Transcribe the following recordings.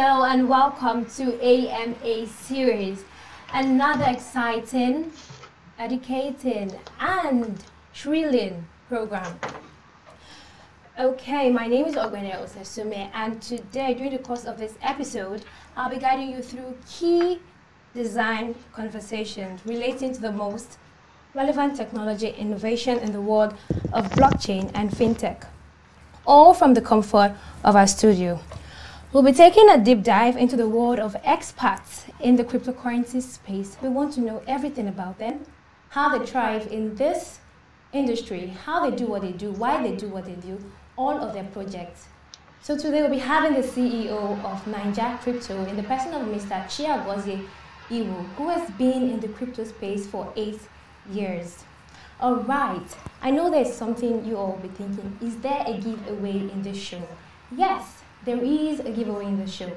Hello and welcome to AMA series, another exciting, educating and thrilling program. Okay, my name is Ogwene Osesume, and today during the course of this episode, I'll be guiding you through key design conversations relating to the most relevant technology innovation in the world of blockchain and fintech, all from the comfort of our studio. We'll be taking a deep dive into the world of experts in the cryptocurrency space. We want to know everything about them, how they thrive in this industry, how they do what they do, why they do what they do, all of their projects. So today we'll be having the CEO of Naija Crypto in the person of Mr. Chiagozie Iwu, who has been in the crypto space for 8 years. All right, I know there's something you all will be thinking, is there a giveaway in this show? Yes. There is a giveaway in the show.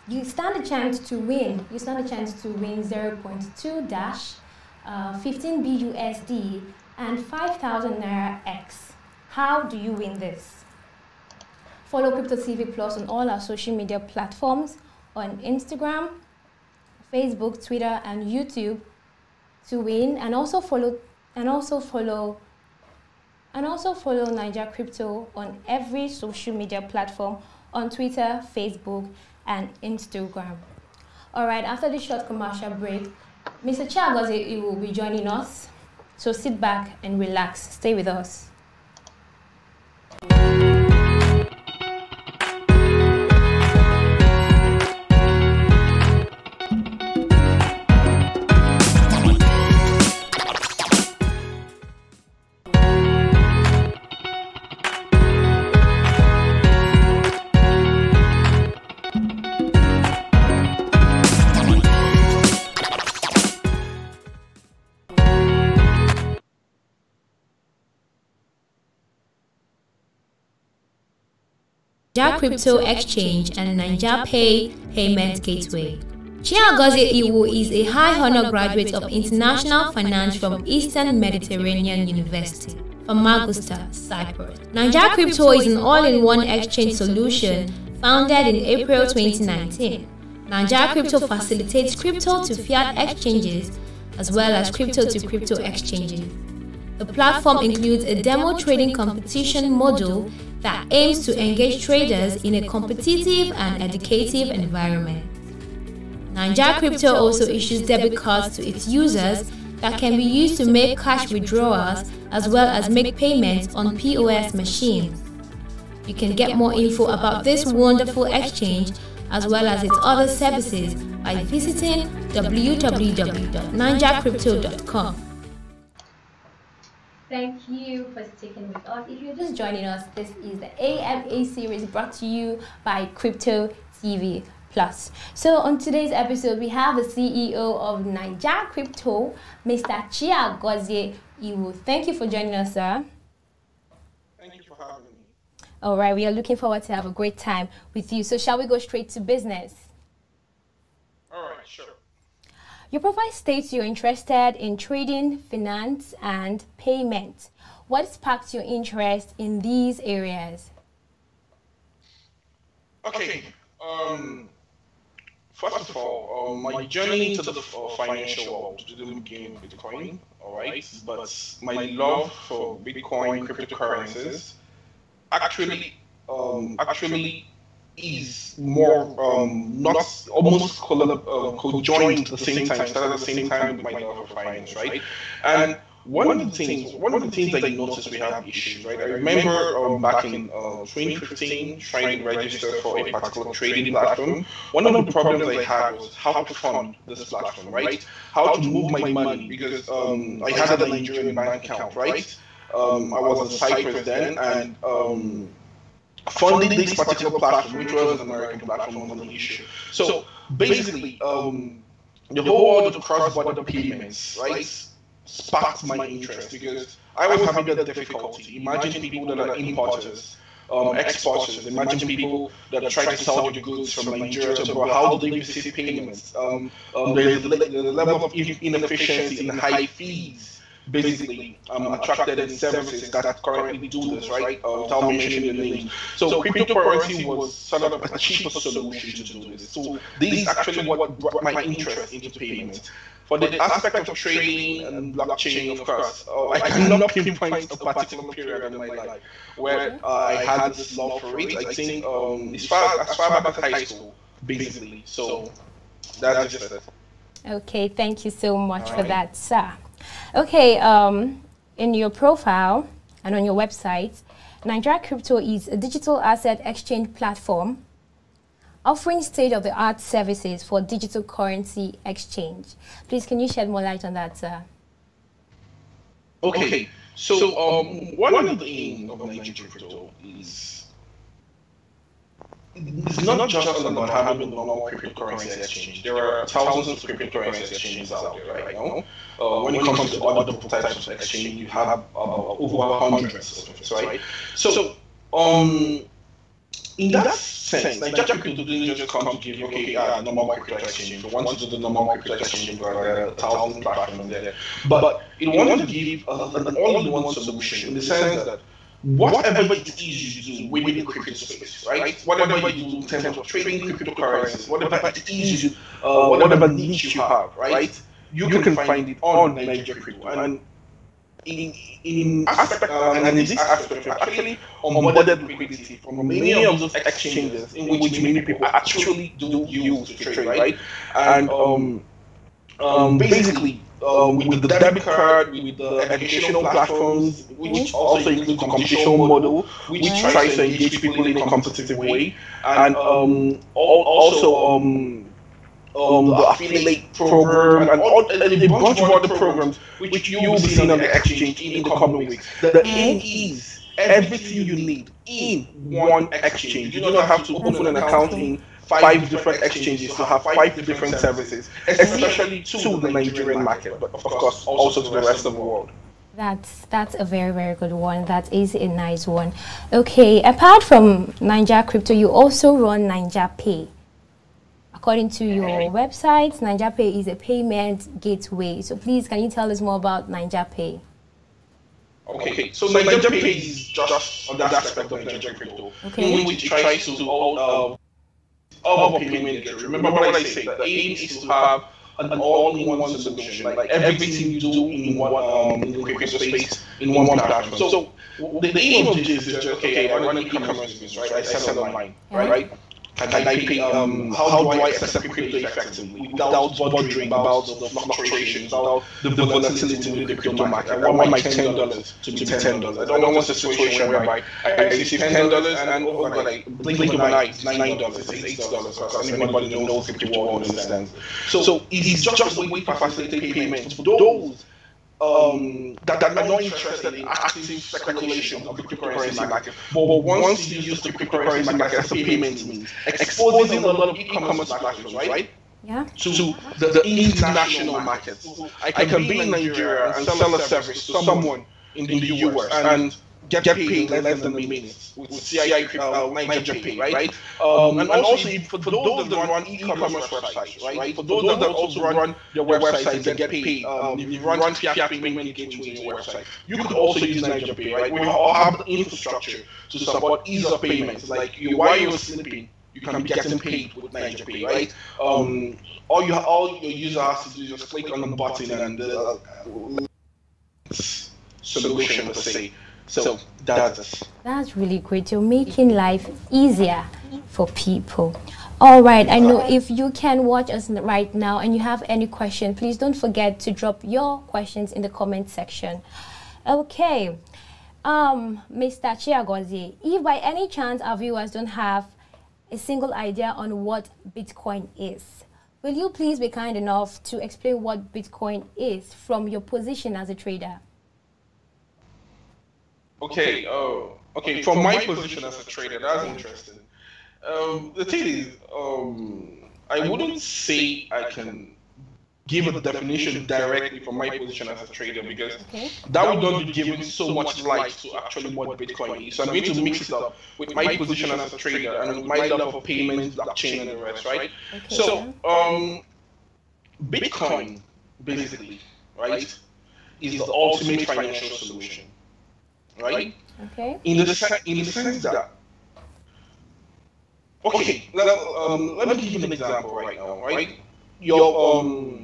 You stand a chance to win. 0.2 dash, 15 BUSD, and 5,000 Naira X. How do you win this? Follow Crypto TV Plus on all our social media platforms on Instagram, Facebook, Twitter, and YouTube to win, and also follow Naija Crypto on every social media platform on Twitter, Facebook, and Instagram. All right, after this short commercial break, Mr. Chiagozie will be joining us. So sit back and relax. Stay with us. Naija Crypto Exchange and Naija Pay Payment Gateway. Chiagozie Iwu is a high-honor graduate of International Finance from Eastern Mediterranean University, Famagusta, Cyprus. Naija Crypto is an all-in-one exchange solution founded in April 2019. Naija Crypto facilitates crypto to fiat exchanges as well as crypto to crypto exchanges. The platform includes a demo trading competition module that aims to engage traders in a competitive and educative environment. Naija Crypto also issues debit cards to its users that can be used to make cash withdrawals as well as make payments on POS machines. You can get more info about this wonderful exchange as well as its other services by visiting www.naijacrypto.com. Thank you for sticking with us. If you're just joining us, this is the AMA series brought to you by Crypto TV Plus. So on today's episode, we have the CEO of Naija Crypto, Mr. Chiagozie Iwu. Thank you for joining us, sir. Thank you for having me. All right, we are looking forward to have a great time with you. So shall we go straight to business? All right, sure. Your profile states you're interested in trading, finance, and payment. What sparked your interest in these areas? Okay. First of all, my journey into the financial world didn't begin with Bitcoin, all right? But my love for Bitcoin cryptocurrencies actually is more not almost co-joined at the same time, started at the same time with my love for finance, right? And one of the things that you notice we have issues, right? I remember back in 2015 trying to register for a particular trading platform. One of the problems I had was how to fund this platform, right? How to move my money, because I had a Nigerian bank account, right? I was in Cyprus then, and funding this particular platform, which was an American platform, was an issue. So basically, the whole world of cross-border payments, right, sparked my interest, because I was having that difficulty. Imagine people that are importers, exporters. Imagine people that try to sell their goods from Nigeria to abroad. How do they receive payments? There's the level of inefficiency and high fees basically attracted in services that currently do this, right? Without mentioning the names. So cryptocurrency was sort of a cheaper solution to do this. So this is actually what brought my interest into payments. For the aspect of trading and blockchain, of course, I cannot pinpoint a particular period in my life where I had this love for it. I think as far back as high school, basically. So that's just it. Okay, thank you so much for that, sir. Okay, in your profile and on your website, Nigeria Crypto is a digital asset exchange platform offering state-of-the-art services for digital currency exchange. Please, can you shed more light on that, sir? Okay, so one of the aims of Nigeria Crypto is it's not just about having a normal cryptocurrency exchange. There are thousands of cryptocurrency exchanges out there right now. When it comes to other types of exchange, you have over hundreds of it, right? So, in that sense, Nigeria Crypto didn't just come to give you, okay, normal crypto exchange. We want to do the normal crypto exchange, there are 1,000 platforms there. But it wanted to give an all-in-one solution in the sense that whatever it is you do within the crypto space, right? Whatever you do in terms of trading cryptocurrencies, whatever it is you, whatever niche you have, right? You can find it on Nigeria Crypto. And in this aspect, actually onboarded liquidity from many of those exchanges in which many people actually do use to trade, right? And basically, with the debit card, with the educational platforms, which also include the competition model, which tries to engage people in a competitive way, and also the affiliate program and a bunch of other programs which you will be seeing on the exchange in the coming weeks. The aim is everything you need in one exchange. You do not have to open an account in 5 different exchanges to have 5 different services, especially to the Nigerian market, but of course also to the rest of the world. That's a very, very good one. That is a nice one. Okay, apart from Nigeria Crypto, you also run NigerPay. According to your website, NigerPay is a payment gateway. So please, can you tell us more about NigerPay? Okay, so NigerPay is just on that aspect of Nigeria Crypto, in which it tries to all payment gateway. Remember what I said, the aim is to have an all-in-one solution, like everything you do in one in the crypto space in one platform. So the aim of this is just, okay, I run an e-commerce business, right? I sell online, right? And I pay, how do I access crypto effectively without bothering about the fluctuations, about the volatility within the crypto market? I want my $10 to be $10. I don't want a situation whereby I receive $10 and over like blink of an eye, it's $9, it's $8, because anybody who knows crypto world understands. So it is just a way to facilitate payments for those that are not interested in active speculation of the cryptocurrency market. But once you use the cryptocurrency market as a payment means, exposing a lot of e-commerce platforms, right? Yeah. To the international market. So I can be in Nigeria and sell a service to someone in the US and get paid in less than a minute with CI NigerPay, right? And also for those that run e-commerce websites, right? For those that also run their websites and get paid, if you run fiat payment gateway on your website, you could also use NigerPay, right? We all have the infrastructure to support ease of payments. Like while you're sleeping, you can be getting paid with NigerPay, right? All your user has to do is just click on the button and the solution, let's say. So that's really great. You're making life easier for people. All right. I know if you can watch us right now and you have any question, please don't forget to drop your questions in the comment section. Okay. Mr. Chiagozie, if by any chance our viewers don't have a single idea on what Bitcoin is, will you please be kind enough to explain what Bitcoin is from your position as a trader? Okay, okay. From my position as a trader, that's interesting. The thing is, I wouldn't say I can give a definition directly from my position as a trader because that would not be giving so much light to actually what Bitcoin is. So I'm going to mix it up with my position as a trader and with my love of payments, blockchain, and the rest, right? So, Bitcoin, basically, right, is the ultimate financial solution, right? Okay. In the sense that, okay, let me give you an example right now, right? Your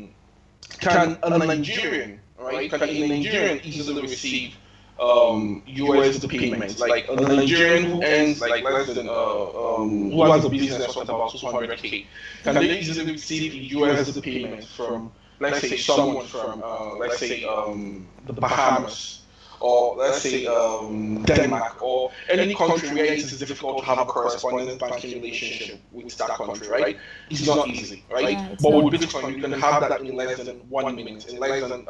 can a Nigerian, right? Can a Nigerian easily receive USD payments? Like a Nigerian who earns like less than who has a business worth about 200K, can they easily receive USD payments from, let's say, someone from let's say the Bahamas, or let's say Denmark, or any country where it is difficult to have a correspondent banking relationship with that country, right? It's not easy, right? Yeah, but not. with Bitcoin, you can have that in less than 1 minute, in less than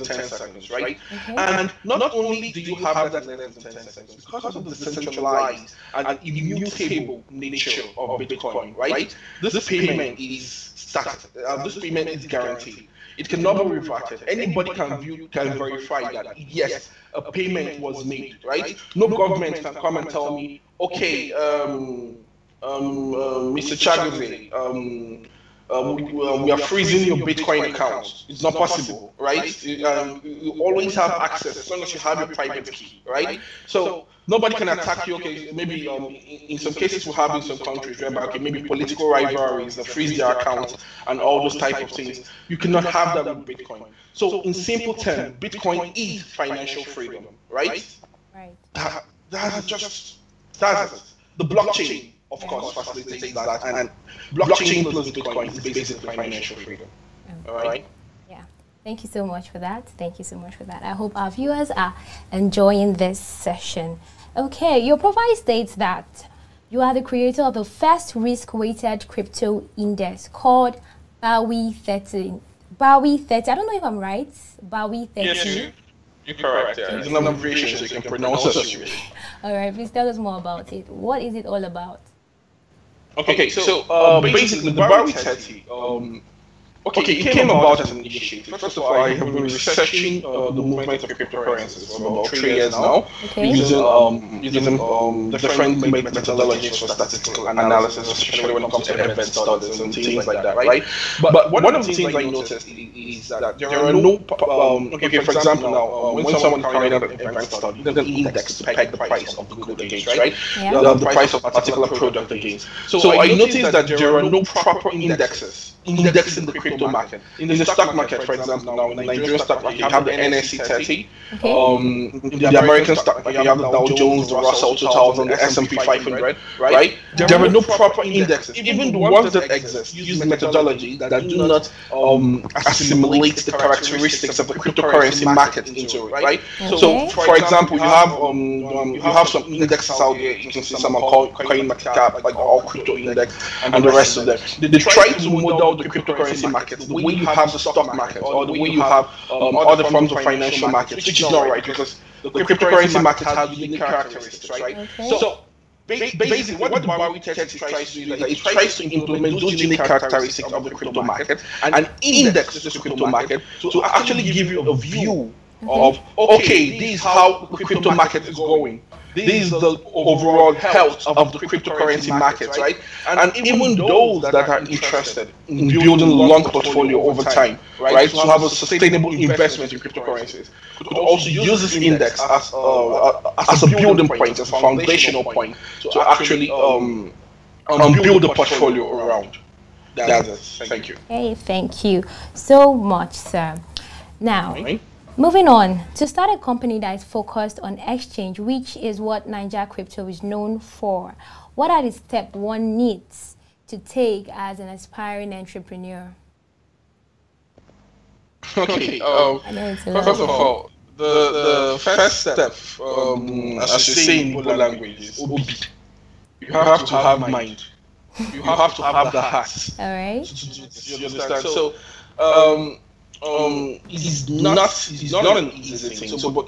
10 seconds, right? Okay. And not only do you have that in less than 10 seconds, because of the decentralized and immutable nature of Bitcoin, right? This payment is static. This payment is guaranteed. It cannot be reverted. Anybody can verify that yes, a payment was made, right? No government can come and tell me, okay, Mr. Chagoze, we are freezing your Bitcoin account. It's not possible, right? You always have access as long as you have your private key, right? So nobody can attack you. Okay, maybe in some cases we have in some countries whereby okay, maybe political rivalries that freeze their accounts and all those type of things. You cannot have that with Bitcoin. So in simple terms, Bitcoin is financial freedom, right? Right. That's it. The blockchain, of course, facilitates that, and blockchain plus Bitcoin is basically financial freedom. All right. Yeah. Thank you so much for that. Thank you so much for that. I hope our viewers are enjoying this session. Okay, your profile states that you are the creator of the first risk-weighted crypto index called BAWI 30. BAWI 30. I don't know if I'm right. BAWI 30. Yes, you're correct. Yeah. It's an abbreviation, so you can pronounce it. All right, please tell us more about it. What is it all about? Okay, so basically, the BAWI 30, okay, it came about as an initiative. First of all, I have been researching the movement of cryptocurrencies for about 3 years now, Okay. using different methodologies for statistical analysis, especially when it comes to event studies and things like that, right? But one of the things I noticed is that there are no, okay, for example, now, when someone carrying out an event study, there's an index to peg the price of the good against, right? Yeah. The price of a particular product against. So I noticed that there are no proper indexes indexing the crypto market. In the stock market, for example, now in the Nigerian stock market, you have the NSE 30. Okay. In the American stock market, you have the Dow Jones, the Russell 2000, the S&P 500, right? There are no proper indexes. Even the ones that exist use methodology that do not assimilate the characteristics of the cryptocurrency market into it, right? So, for example, you have some indexes out there. You can see some are called CoinMarketCap, like all crypto index, and the rest of them. They try to model the cryptocurrency market the way you have the stock market, or the way you have other forms of financial markets, which is not right, because the cryptocurrency market has unique characteristics, right? Okay. So basically, what the BAWI 30 tries to do is that it tries to implement those unique characteristics of the crypto market and index the crypto market to actually give you a view of, okay, this is how the crypto market is going. This is the overall health of the cryptocurrency market, right? And even those that are interested in building a long portfolio over time, right, to have a sustainable investment in cryptocurrencies, could also use this index as a building point, as a foundational point, to actually build a portfolio around. That's it. Thank you. Hey, thank you so much, sir. Now, moving on, to start a company that is focused on exchange, which is what Naija Crypto is known for, what are the steps one needs to take as an aspiring entrepreneur? Okay, First of all, the first step, as you say in Igbo language, is obi. You have to have mind. You have to have the heart. All right. You understand? So, it's not an easy thing. So, but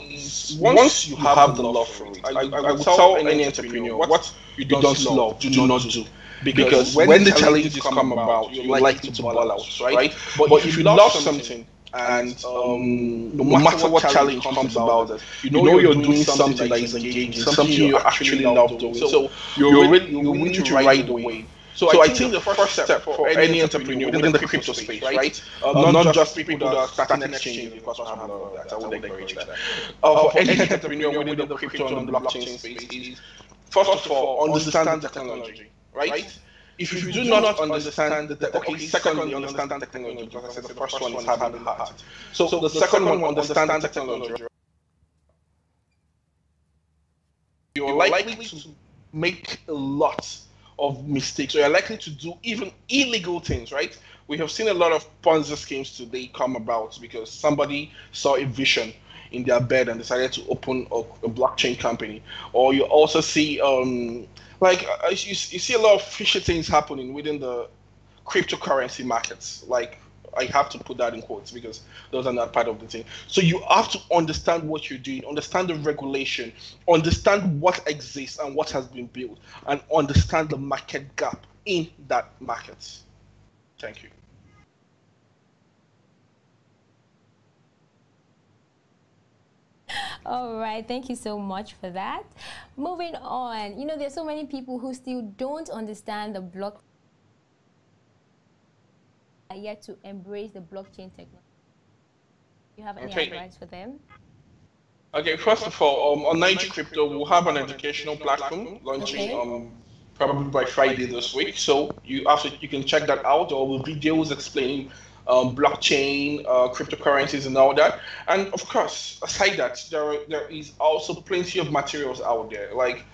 once you have the love for it, I would tell any entrepreneur, what you don't love, do not do. Because when the challenges come about, you like to ball out, right? But if you love something, and no matter what challenge comes about it, you know you're doing something that is engaging, something you actually love doing. So you're willing to ride the wave. So I think the first step for any entrepreneur within the crypto space, right? Not just people that are starting exchanges, because I have a lot of that. I would encourage that. For any entrepreneur within the crypto and blockchain space is, first of all, understand the technology, right? If you do not understand secondly, understand the technology, because I said the first one is having the heart. So the second one, understand the technology. You're likely to make a lot of mistakes, so you're likely to do even illegal things, right? We have seen a lot of Ponzi schemes today come about because somebody saw a vision in their bed and decided to open a blockchain company. Or you also see, you see a lot of fishy things happening within the cryptocurrency markets. Like, I have to put that in quotes because those are not part of the thing. So you have to understand what you're doing, understand the regulation, understand what exists and what has been built, and understand the market gap in that market. Thank you. All right, thank you so much for that. Moving on, there's so many people who still don't understand the block, yet to embrace the blockchain technology. Do you have any advice for them? Okay, first of all, on Niger Crypto, we'll have an educational platform launching probably by Friday this week. So you can check that out, or with videos explaining blockchain, cryptocurrencies, and all that. And of course, aside that, there is also plenty of materials out there. Like,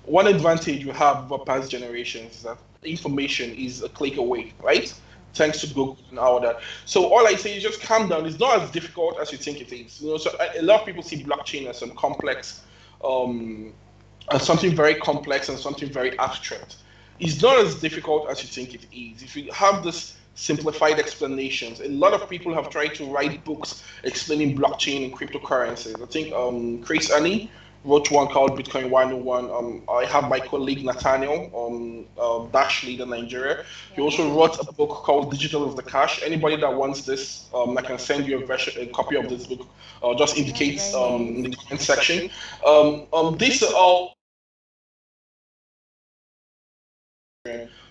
one advantage you have over past generations is that information is a click away, right? Thanks to Google and all that. So all I say is just calm down. It's not as difficult as you think it is. So a lot of people see blockchain as some complex, as something very complex and something very abstract. It's not as difficult as you think it is. If you have this simplified explanations, a lot of people have tried to write books explaining blockchain and cryptocurrencies. I think Chris Annie wrote one called Bitcoin 101. I have my colleague Nathaniel Dash Leader Nigeria. He also wrote a book called Digital is the Cash. Anybody that wants this, I can send you a copy of this book. Just indicates in the comment section. These are all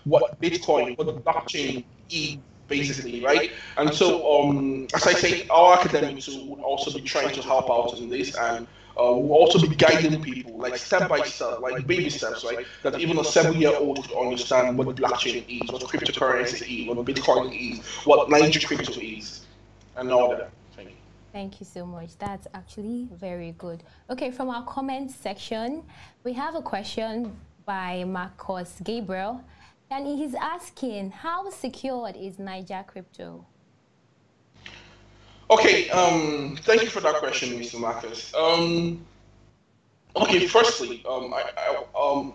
what Bitcoin, what the blockchain is basically, right? And so, as I say, our academics would also be trying to help out in this, and we'll also be guiding people, like step by step, like baby steps, right? That even a 7-year-old could understand what blockchain is, what cryptocurrency is, what Bitcoin is, what Niger crypto is, and all that. Thank you so much. That's actually very good. Okay, from our comments section, we have a question by Marcos Gabriel, and he's asking, how secured is Niger crypto? Okay, thank you for that question, Mr. Marcus. Okay, firstly,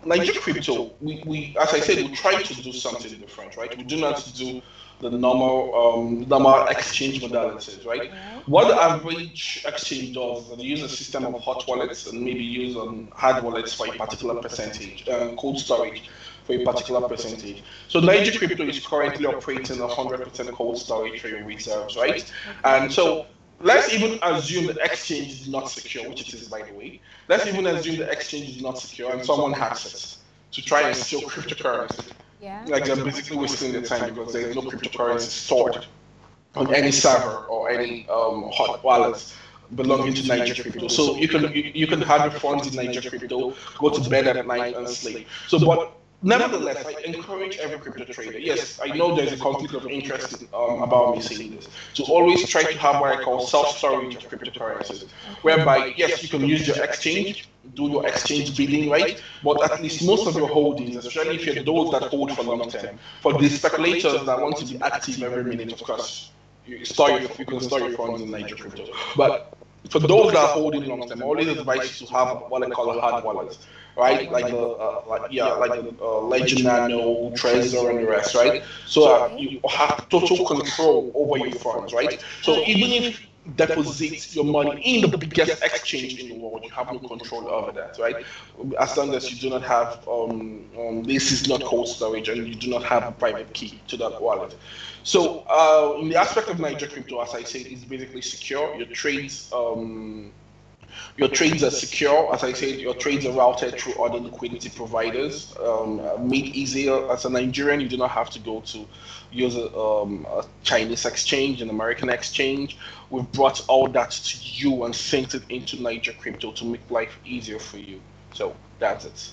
Niger crypto, we, as I said, we try to do something different, right? We do not do the normal exchange modalities, right? What the average exchange does is they use a system of hot wallets and maybe use hard wallets for a particular percentage, cold storage for a particular percentage. So Niger crypto is currently operating 100% cold storage for your reserves, right? And so let's even assume the exchange is not secure, which it is, by the way. Let's even assume the exchange is not secure and someone hacks it to try and steal cryptocurrency. Yeah. Like, they're basically wasting their time because there is no cryptocurrency stored on any server or any hot wallets belonging to Niger crypto. So you can have your funds in Niger crypto, go to bed at night and sleep. So, but nevertheless, I encourage every crypto trader. Yes, I know there's a conflict of interest about me saying this. To always try to have what I call self-storage of cryptocurrencies, whereby, yes, you can use your exchange, do your exchange bidding, right? But at least most of your holdings, especially if you're those that hold for long term, for the speculators that want to be active every minute, of course, you can store your funds in Niger crypto. But for those that are holding long term, I always advise you to have what I call a hard wallet, right? Like the Legend Nano, Trezor, and the rest, right? So you have total control over your funds, right? So even if you deposit your money in the biggest exchange in the world, you have no control over that, right? As long as you do not have this is not cold storage and you do not have a private key to that wallet. So in the aspect of Niger crypto, as I said, it's basically secure. Your trades Your trades are secure. As I said, your trades are routed through other liquidity providers, made easier. As a Nigerian, you do not have to go to use a Chinese exchange, an American exchange. We've brought all that to you and sent it into Niger Crypto to make life easier for you. So that's it.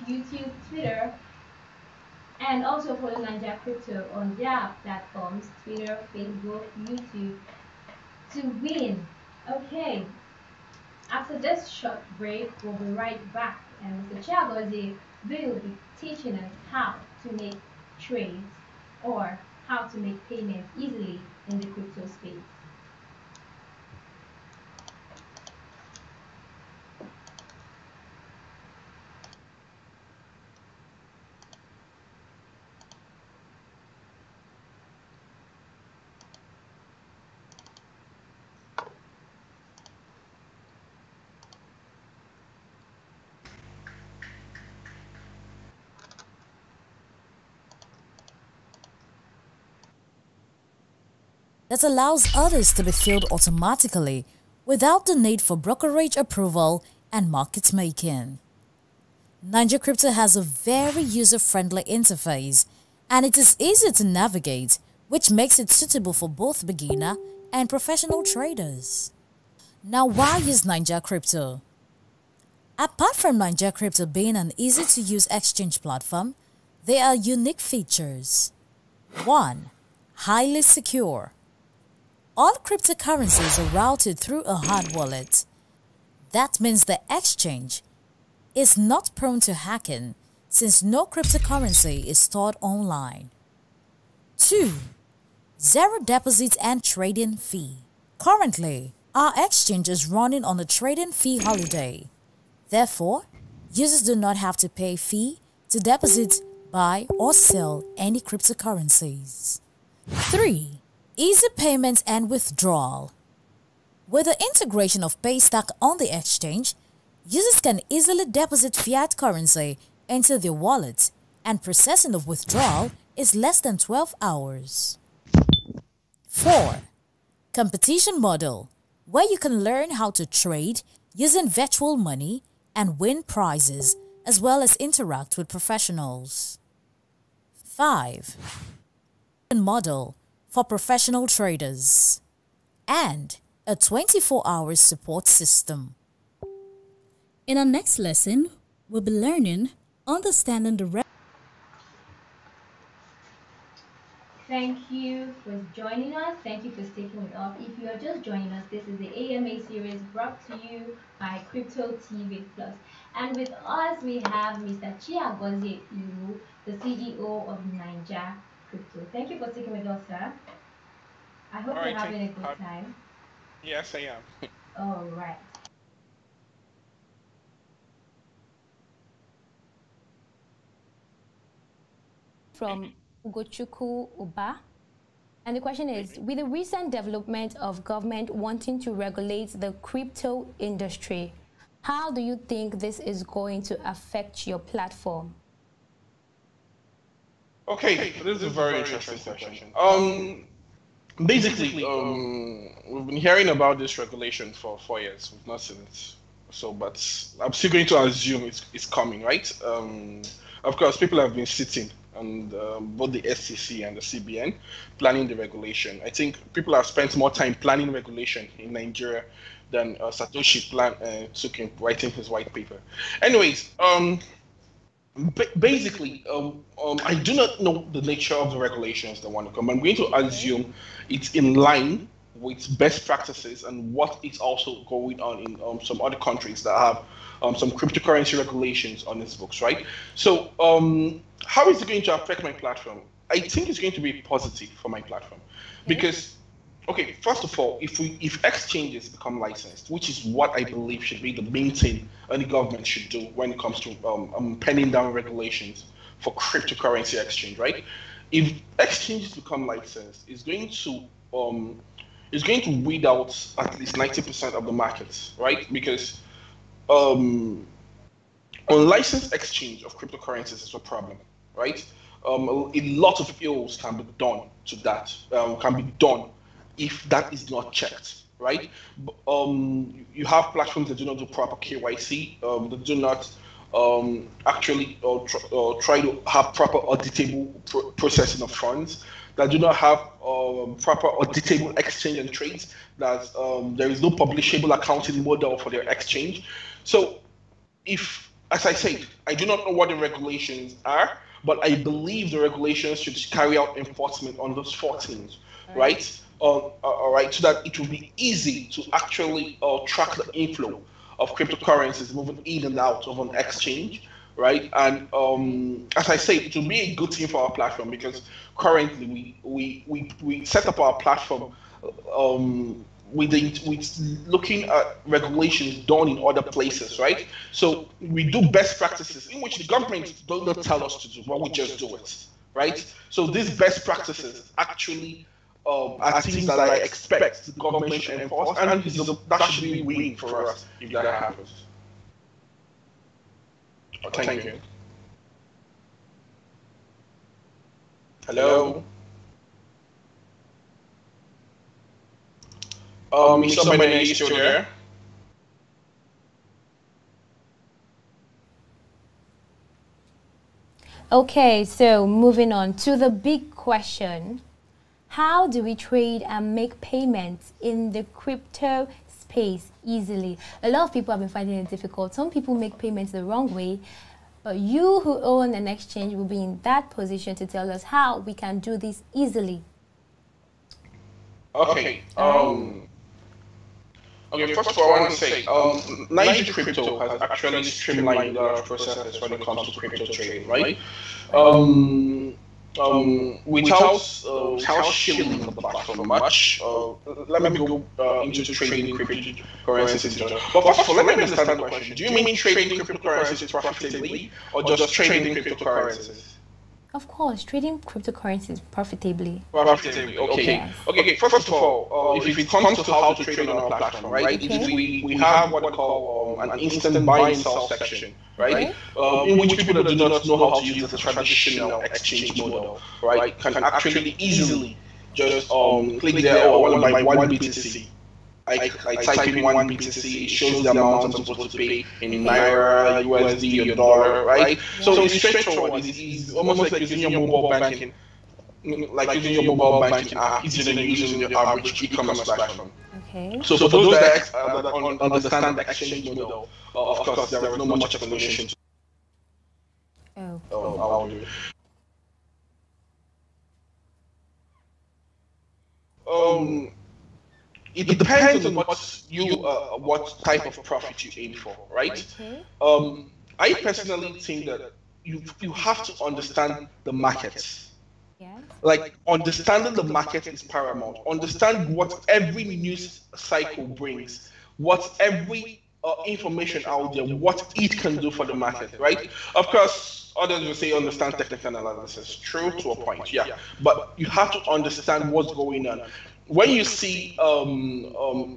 YouTube, Twitter, and also follow Ninja Crypto on their platforms, Twitter, Facebook, YouTube, to win. Okay, after this short break, we'll be right back, and Mr. Chiagozi will be teaching us how to make trades or how to make payments easily in the crypto space. That allows others to be filled automatically without the need for brokerage approval and market making. Niger Crypto has a very user-friendly interface and it is easy to navigate, which makes it suitable for both beginner and professional traders. Now, why use Niger Crypto? Apart from Niger Crypto being an easy-to-use exchange platform, there are unique features. 1. Highly secure. All cryptocurrencies are routed through a hard wallet. That means the exchange is not prone to hacking since no cryptocurrency is stored online. 2. Zero deposit and trading fee. Currently, our exchange is running on a trading fee holiday. Therefore, users do not have to pay a fee to deposit, buy, or sell any cryptocurrencies. 3. Easy payments and withdrawal. With the integration of Paystack on the exchange, users can easily deposit fiat currency into their wallet and processing of withdrawal is less than 12 hours. 4. Competition model, where you can learn how to trade using virtual money and win prizes as well as interact with professionals. 5. Model for professional traders and a 24-hour support system. In our next lesson, we'll be learning understanding the Thank you for joining us. Thank you for sticking with us. If you are just joining us, this is the AMA series brought to you by Crypto TV Plus. And with us, we have Mr. Chiagozie Iru, the CEO of Ninja Crypto. Thank you for sticking with us, sir. I hope you're having a good time. Yes, I am. All right. From Ugochukwu Uba. And the question is, with the recent development of government wanting to regulate the crypto industry, how do you think this is going to affect your platform? Okay, this is a very interesting question. Basically, we've been hearing about this regulation for 4 years. We've not seen it. So, but I'm still going to assume it's coming, right? Of course, people have been sitting and both the SEC and the CBN planning the regulation. I think people have spent more time planning regulation in Nigeria than Satoshi took in writing his white paper. Anyways, basically, I do not know the nature of the regulations that want to come. I'm going to assume it's in line with best practices and what is also going on in some other countries that have some cryptocurrency regulations on its books, right? So how is it going to affect my platform? I think it's going to be positive for my platform because, okay, first of all, if exchanges become licensed, which is what I believe should be the main thing any government should do when it comes to penning down regulations for cryptocurrency exchange, right? If exchanges become licensed, it's going to is going to weed out at least 90% of the markets, right? Because unlicensed exchange of cryptocurrencies is a problem, right? A lot of ills can be done to that, can be done if that is not checked, right? You have platforms that do not do proper KYC, that do not actually try to have proper auditable processing of funds, that do not have proper auditable exchange and trades, that there is no publishable accounting model for their exchange. So if, as I said, I do not know what the regulations are, but I believe the regulations should carry out enforcement on those 4 things, right? All right, so that it will be easy to actually track the inflow of cryptocurrencies moving in and out of an exchange, right? And as I said, it will be a good thing for our platform, because currently we set up our platform with looking at regulations done in other places, right? So we do best practices in which the government does not tell us to do, but we just do it, right? So these best practices actually are things that I expect the government should enforce, and that should be a win for us if that happens. Oh, thank you. Hello? Mr. Benet, are you still there? Okay, so moving on to the big question. How do we trade and make payments in the crypto space easily? A lot of people have been finding it difficult. Some people make payments the wrong way, but you who own an exchange will be in that position to tell us how we can do this easily. Okay. Okay, first of all, I want to say, Niger Crypto has actually streamlined our processes when it comes to crypto trading, right? Without shilling the platform much, let me go into trading cryptocurrencies in general. But first of all, let me understand the question. Do you mean trading cryptocurrencies profitably, or just trading cryptocurrencies? Of course, trading cryptocurrencies profitably. Profitably, okay. Yes. Okay, first of all, if it comes to how to trade on our platform, right, we have what we call an instant buy and sell section, right? In which people that do not know how to use the traditional exchange model, right, can actually easily just click there, or want to buy one BTC. I type in one BTC, it shows the amount I'm supposed to pay in Naira, USD, or dollar, right? So it's straightforward. It's almost like using your mobile banking, like using your mobile banking app, easier than using your average e-commerce platform. Okay. So for those that understand the exchange model, of course, there is not much explanation. I'll do it. It depends on what type of profit you aim for, right? Okay. I personally think that you have to understand the markets. Yes. Like, understanding the market is paramount. Understand what every news cycle brings, what every information out there, what it can do for the market, right? Of course, others will say understand technical analysis. True to a point, yeah. But you have to understand what's going on. When you see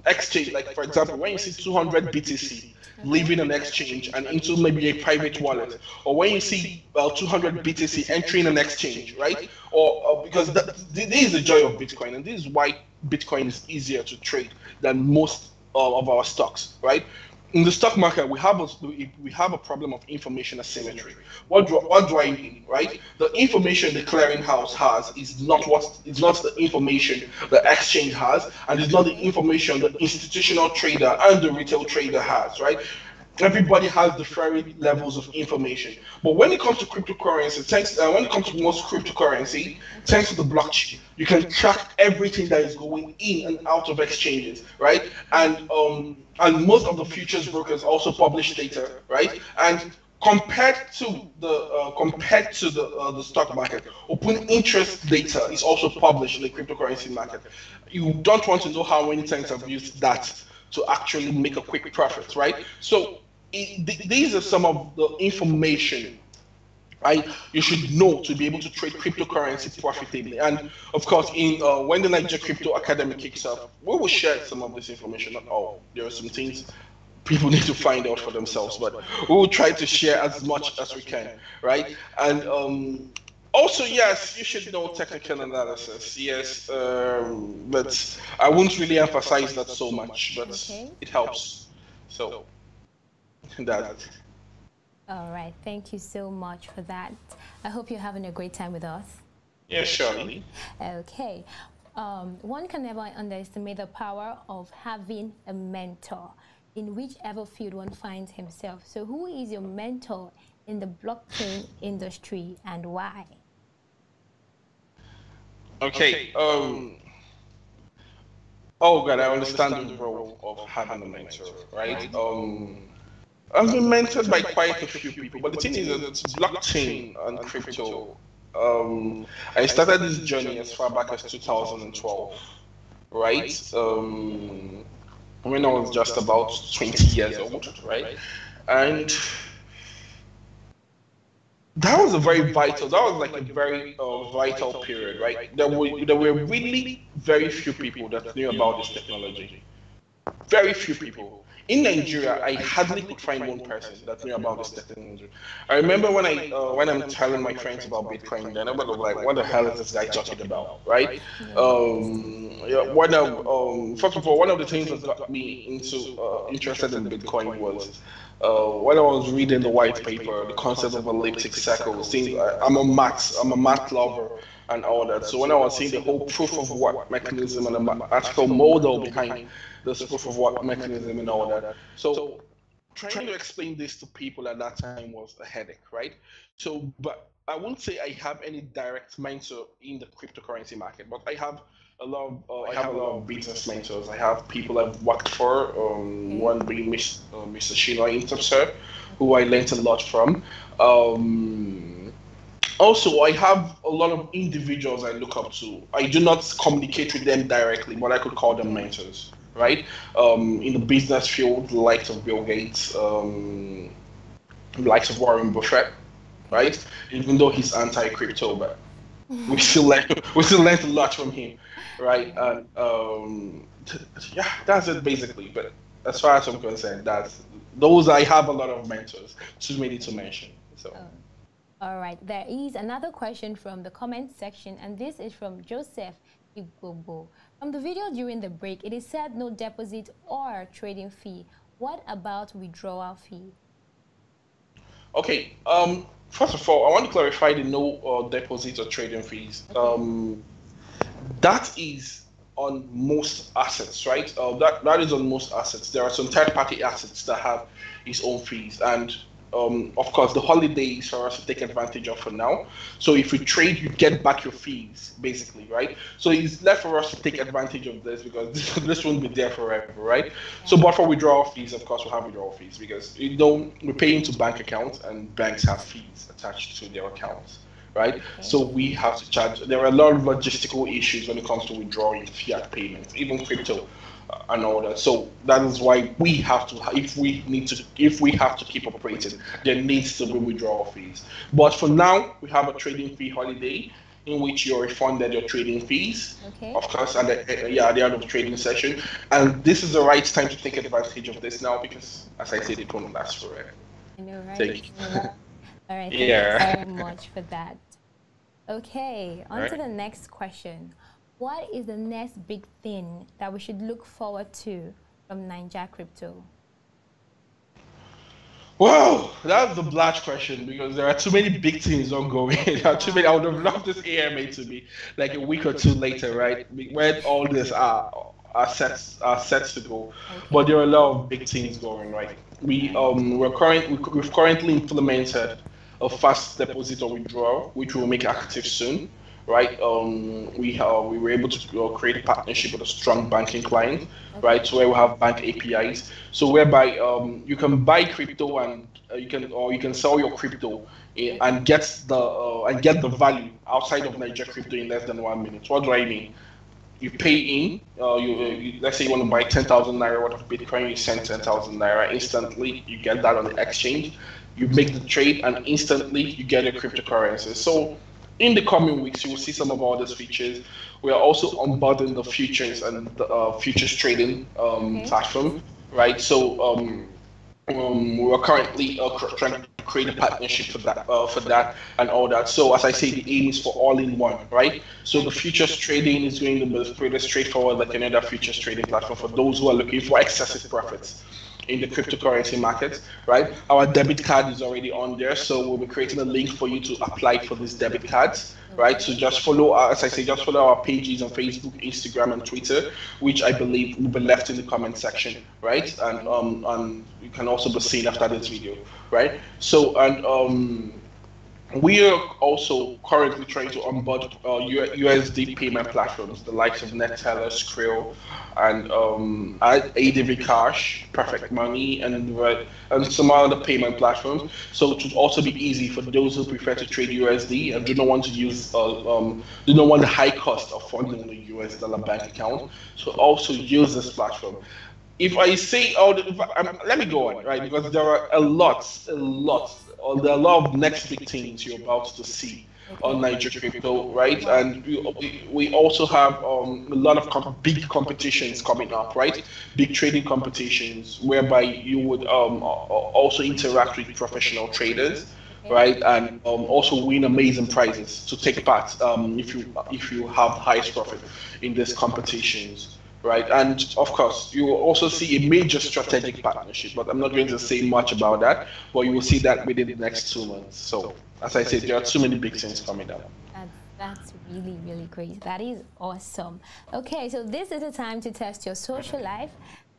exchange, like for example, when you see 200 BTC leaving an exchange and into maybe a private wallet, or when you see 200 BTC entering an exchange, right? Or because this is the joy of Bitcoin, and this is why Bitcoin is easier to trade than most of our stocks, right? In the stock market, we have a problem of information asymmetry. What do I mean, right? The information the clearinghouse has is not the information the exchange has, and it's not the information the institutional trader and the retail trader has, right? Everybody has different levels of information. But when it comes to cryptocurrency, when it comes to most cryptocurrency, thanks to the blockchain, you can track everything that is going in and out of exchanges, right? And most of the futures brokers also publish data, right? And compared to the stock market, open interest data is also published in the cryptocurrency market. You don't want to know how many times I've used that to actually make a quick profit, right? So these are some of the information right? You should know to be able to trade cryptocurrency profitably. And of course, in when the Niger Crypto Academy kicks off, we will share some of this information. Not all. There are some things people need to find out for themselves, but we will try to share as much as we can, right? And also, yes, you should know technical analysis. Yes, but I won't really emphasize that so much, but it helps. So that. All right, thank you so much for that. I hope you're having a great time with us. Yeah, surely. Okay. One can never underestimate the power of having a mentor in whichever field one finds himself. So who is your mentor in the blockchain industry and why? Okay. Oh God, I understand the role of having a mentor, right? I've been mentored by quite a few people, but the thing is that it's blockchain and crypto. I started this journey as far back as 2012, right? When I was just about 20 years old, right? And that was a very vital, that was like a very vital period, right? There were really very few people that knew about this technology. Very few people. In Nigeria, I hardly could find one person that knew about this technology. I remember when I'm telling my friends about Bitcoin, then everybody was like, "What the hell is this guy talking about?" Right? First of all, one of the things that got me interested in Bitcoin was when I was reading the white paper, the concept of elliptic circles. I'm a math lover and all that. So when I was seeing the whole proof of work mechanism and the mathematical model behind this proof of work mechanism and all that. So trying to explain this to people at that time was a headache, right? So, but I won't say I have any direct mentor in the cryptocurrency market, but I have a lot of business mentors. I have people I've worked for, one being Mr. Shinoy Interser, who I learned a lot from. Also, I have a lot of individuals I look up to. I do not communicate with them directly, but I could call them mentors, right? In the business field, the likes of Bill Gates, the likes of Warren Buffett, right? Even though he's anti-crypto, but we still learned a lot from him, right? And yeah, that's it basically. But as far as I'm concerned, I have a lot of mentors, too many to mention. So. All right, there is another question from the comment section, and this is from Joseph Igbobo. From the video during the break, it is said no deposit or trading fee. What about withdrawal fee? Okay, first of all, I want to clarify the no deposit or trading fees. That is on most assets, right? That is on most assets. There are some third-party assets that have its own fees, and of course, the holidays for us to take advantage of for now. So if you trade, you get back your fees, basically, right? So it's left for us to take advantage of this because this won't be there forever, right? So, but for withdrawal fees, of course, we'll have withdrawal fees because we pay into bank accounts and banks have fees attached to their accounts, right? Okay. So we have to charge. There are a lot of logistical issues when it comes to withdrawing fiat payments, even crypto. And all that. So that is why we have to, if we have to keep operating, there needs to be withdrawal fees. But for now, we have a trading fee holiday in which you're refunded your trading fees, of course, and at the end of the trading session. And this is the right time to take advantage of this now because, as I said, it won't last forever. I know, right? Thank you. All right, thank you very much for that. Okay, on to the next question. What is the next big thing that we should look forward to from Niger Crypto? Wow, that's the large question because there are too many big things ongoing. There are too many. I would have loved this AMA to be like a week or two later, right? When all this are set to go. But there are a lot of big things going, right? We've currently implemented a fast deposit or withdrawal, which will make active soon. Right, we were able to create a partnership with a strong banking client, right? So where we have bank APIs, so whereby you can buy crypto and you can sell your crypto and get the value outside of Niger Crypto in less than 1 minute. What do I mean? You pay in, let's say you want to buy 10,000 naira worth of Bitcoin, you send 10,000 naira instantly. You get that on the exchange. You make the trade, and instantly you get your cryptocurrency. So in the coming weeks, you will see some of all these features. We are also onboarding the futures and the futures trading platform, right? So we're currently trying to create a partnership for that and all that. So as I say, the aim is for all-in-one, right? So the futures trading is going to be pretty straightforward, like any other futures trading platform for those who are looking for excessive profits in the cryptocurrency market, right? Our debit card is already on there, so we'll be creating a link for you to apply for these debit cards, right? So just follow, as I say, just follow our pages on Facebook, Instagram, and Twitter, which I believe will be left in the comment section, right? And you can also be seen after this video, right? So, and we are also currently trying to onboard USD payment platforms, the likes of Neteller, Skrill, and ADV Cash, Perfect Money, and some other payment platforms. So it would also be easy for those who prefer to trade USD and do not want to use, do not want the high cost of funding the US dollar bank account. So also use this platform. If I say, let me go on, right? Because there are a lot of next big things you're about to see on Niger Crypto, right? And we also have a lot of big competitions coming up, right? Big trading competitions whereby you would also interact with professional traders, right? And also win amazing prizes to take part if you have highest profit in these competitions. Right, and of course, you will also see a major strategic partnership, but I'm not going to say much about that, but you will see that within the next 2 months. So, as I said, there are too many big things coming up. That's really, really great. That is awesome. Okay, so this is the time to test your social life,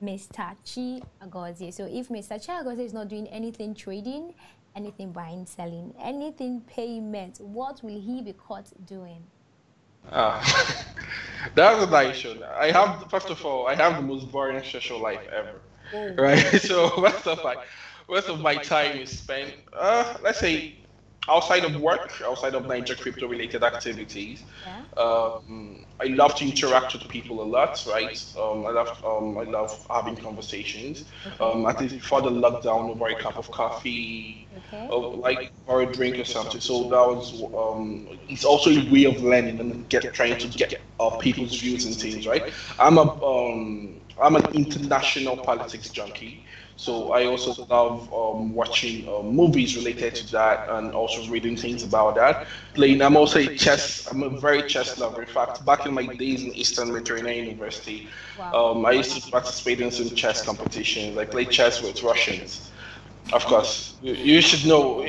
Mr. Chi Agozie. So, if Mr. Chi Agozie is not doing anything trading, anything buying, selling, anything payment, what will he be caught doing? That's a nice show. First of all, I have the most boring social life ever, right? So most of my time is spent, let's say, outside of work, outside of Niger crypto related activities. I love to interact with people a lot, right? I love having conversations. At least before the lockdown, over a cup of coffee, or a drink or something. So that was it's also a way of learning and trying to get people's views and things, right? I'm an international politics junkie. So I also love watching movies related to that and also reading things about that. I'm also I'm a very chess lover. In fact, back in my days in Eastern Mediterranean University, I used to participate in some chess competitions. I played chess with Russians. Of course, you should know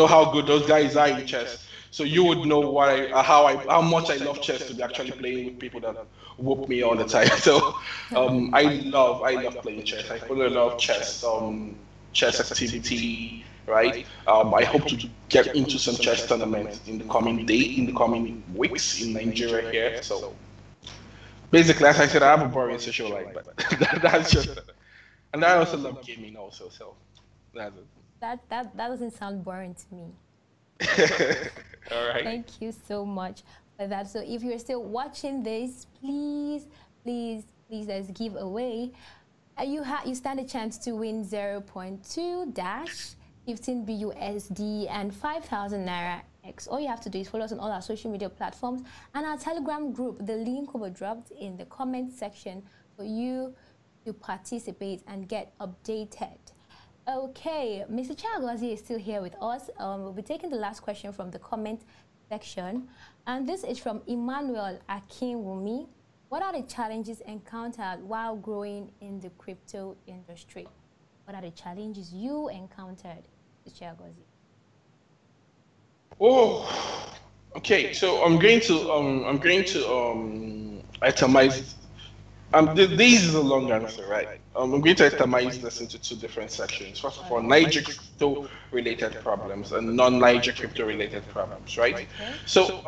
how good those guys are in chess. So you would know how much I love chess to be actually playing with people that whoop me all the time. So I love playing chess. I follow a lot of chess activity, right? I hope to get into some chess tournaments in the coming weeks in Nigeria here. So basically, as I said, I have a boring social life, but that's just. And I also love gaming also. So that's it. That doesn't sound boring to me. All right. Thank you so much for that. So if you're still watching this, please, let's give away. You stand a chance to win 0.2 dash 15 BUSD and 5,000 Naira X. All you have to do is follow us on all our social media platforms and our Telegram group. The link will be dropped in the comment section for you to participate and get updated. Okay, Mr. Chi Agozie is still here with us. We'll be taking the last question from the comment section. And this is from Emmanuel Akinwumi. What are the challenges encountered while growing in the crypto industry? What are the challenges you encountered, Mr. Chi Agozie? Oh, okay. So I'm going to itemize. This is a long answer, right? I'm going to itemize this into two different sections. First of all, Niger crypto-related problems and non-Niger crypto-related problems, right? Okay. So,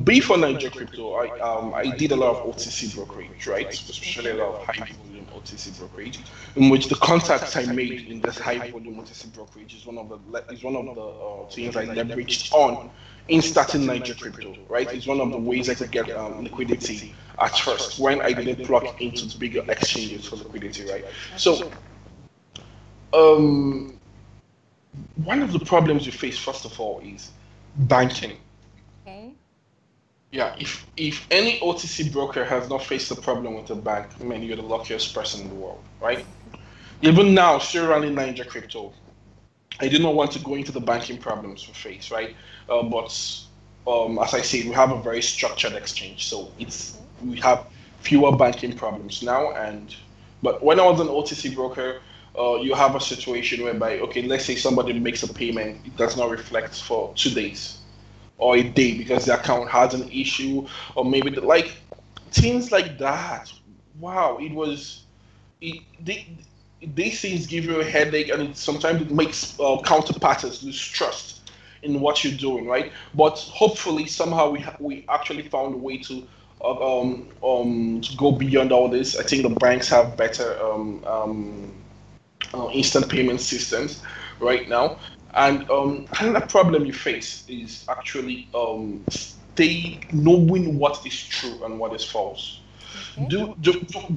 before Niger crypto, I did a lot of OTC brokerage, right? Especially a lot of high-volume OTC brokerage, in which the contacts I made in this high-volume OTC brokerage is one of the things I leveraged on in starting Niger crypto, right? It's one of the ways I could get liquidity at first when I didn't plug into bigger exchanges for liquidity, right? So one of the problems you face, first of all, is banking. Okay. Yeah, if any OTC broker has not faced a problem with a bank, man, you're the luckiest person in the world, right? Even now, still running Ninja Crypto, I did not want to go into the banking problems we face, right? But as I said, we have a very structured exchange, so we have fewer banking problems now. But when I was an OTC broker, you have a situation whereby, okay, let's say somebody makes a payment, it does not reflect for 2 days or a day because the account has an issue, or maybe like things like that. Wow, these things give you a headache, and sometimes it makes counterparties lose trust in what you're doing, right? But hopefully, somehow we actually found a way to go beyond all this. I think the banks have better instant payment systems right now, and another problem you face is actually they knowing what is true and what is false. Okay.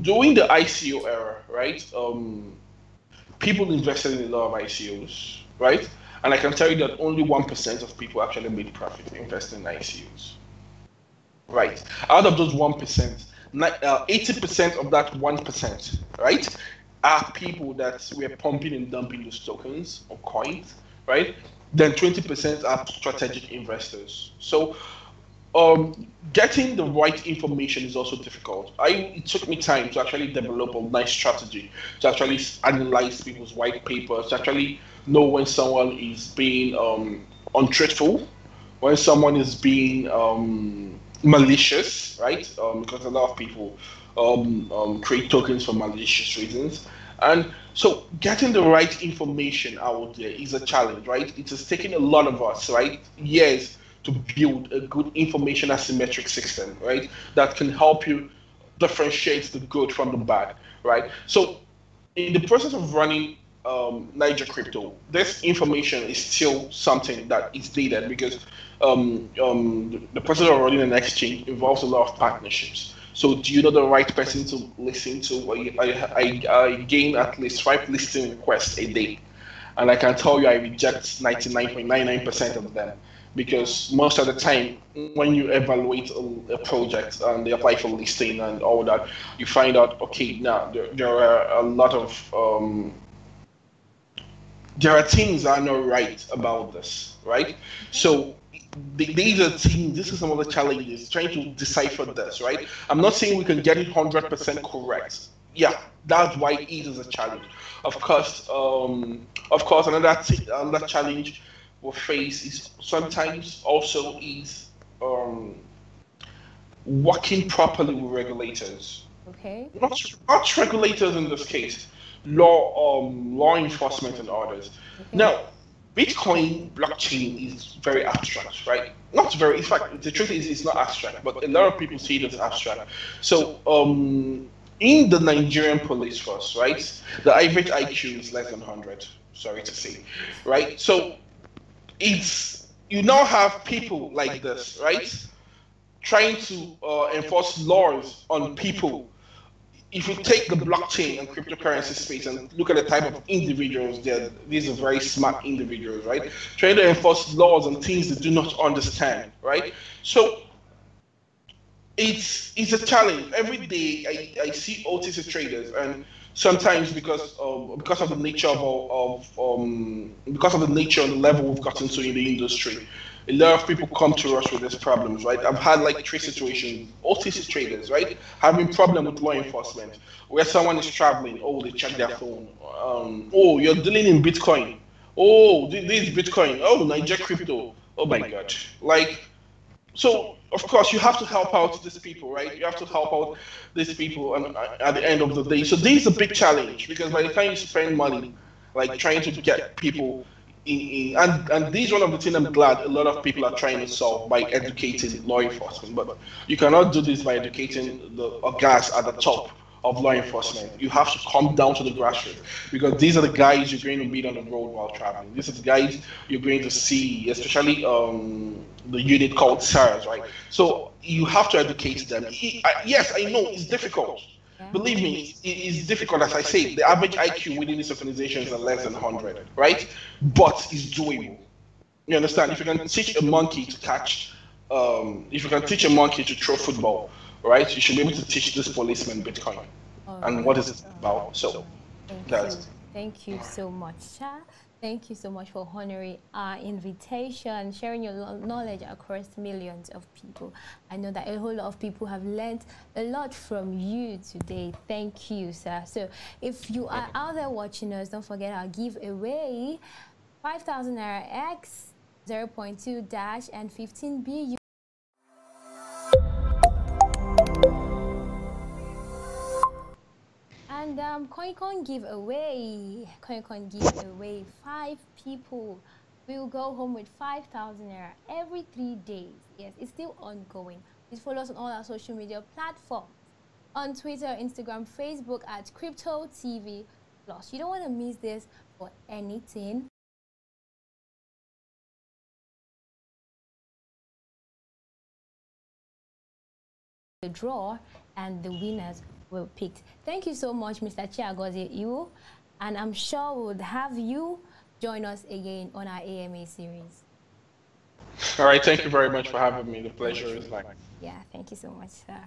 During the ICO era, right? People invested in a lot of ICOs, right? And I can tell you that only 1% of people actually made profit investing in ICOs, right? Out of those 1%, 80% of that 1%, right, are people that were pumping and dumping those tokens or coins, right? Then 20% are strategic investors. So getting the right information is also difficult. It took me time to actually develop a nice strategy to actually analyze people's white papers, to actually know when someone is being untruthful, when someone is being malicious, right? Because a lot of people create tokens for malicious reasons. And so getting the right information out there is a challenge, right? It has taken a lot of us, right, years to build a good information asymmetric system, right, that can help you differentiate the good from the bad, right? So in the process of running Niger Crypto, this information is still something that is needed because the process of running an exchange involves a lot of partnerships. So do you know the right person to listen to? I gain at least 5 listing requests a day, and I can tell you I reject 99.99% of them, because most of the time when you evaluate a project and they apply for listing and all that, you find out, okay, now there are a lot of there are things that are not right about this, right? So these are things, this is some of the challenges, trying to decipher this, right? I'm not saying we can get it 100% correct. Yeah, that's why it is a challenge. Of course, another challenge we face is sometimes also is working properly with regulators. Okay. Not regulators in this case, law enforcement and others. Okay. Now, Bitcoin blockchain is very abstract, right? Not very. In fact, the truth is, it's not abstract, but a lot of people see it as abstract. So, in the Nigerian police force, right, the average IQ is less than 100. Sorry to say, right? So, you now have people like this, right, trying to enforce laws on people. If you take the blockchain and cryptocurrency space and look at the type of individuals, these are very smart individuals, right? Trying to enforce laws on things they do not understand, right? So it's a challenge. Every day I see OTC traders, and sometimes because of the nature because of the nature and the level we've gotten to in the industry, a lot of people come to us with these problems, right? I've had like 3 situations, OTC traders, right, having problem with law enforcement, where someone is traveling, oh, they check their phone, oh, you're dealing in Bitcoin, oh, this is Bitcoin, oh, Niger Crypto, oh my God, like, so of course you have to help out these people, right? You have to help out these people, and at the end of the day, so this is a big challenge, because by the time you spend money, like trying to get people and this is one of the things I'm glad a lot of people are trying to solve by educating law enforcement. But you cannot do this by educating the guys at the top of law enforcement. You have to come down to the grassroots, because these are the guys you're going to meet on the road while traveling. These are the guys you're going to see, especially the unit called SARS, right? So you have to educate them. Yes, I know it's difficult. Believe me, it's difficult. As I say, the average IQ within these organizations are less than 100, right? But it's doable. You understand? If you can teach a monkey to catch, if you can teach a monkey to throw football, right? You should be able to teach this policeman Bitcoin and what is it about. So that's. Thank you so much, Sha. Thank you so much for honoring our invitation, sharing your knowledge across millions of people. I know that a whole lot of people have learned a lot from you today. Thank you, sir. So if you are out there watching us, don't forget our giveaway, 5,000 Naira X, 0.2 Dash, and 15B. And CoinCon giveaway. CoinCon giveaway. 5 people will go home with 5,000 Naira every 3 days. Yes, it's still ongoing. Please follow us on all our social media platforms. On Twitter, Instagram, Facebook at Crypto TV Plus. You don't want to miss this for anything. The draw and the winners were picked. Thank you so much, Mr. Chiagozie Iwu, and I'm sure we'll have you join us again on our AMA series. All right, thank you very much for having me. The pleasure is mine. Yeah, thank you so much, sir.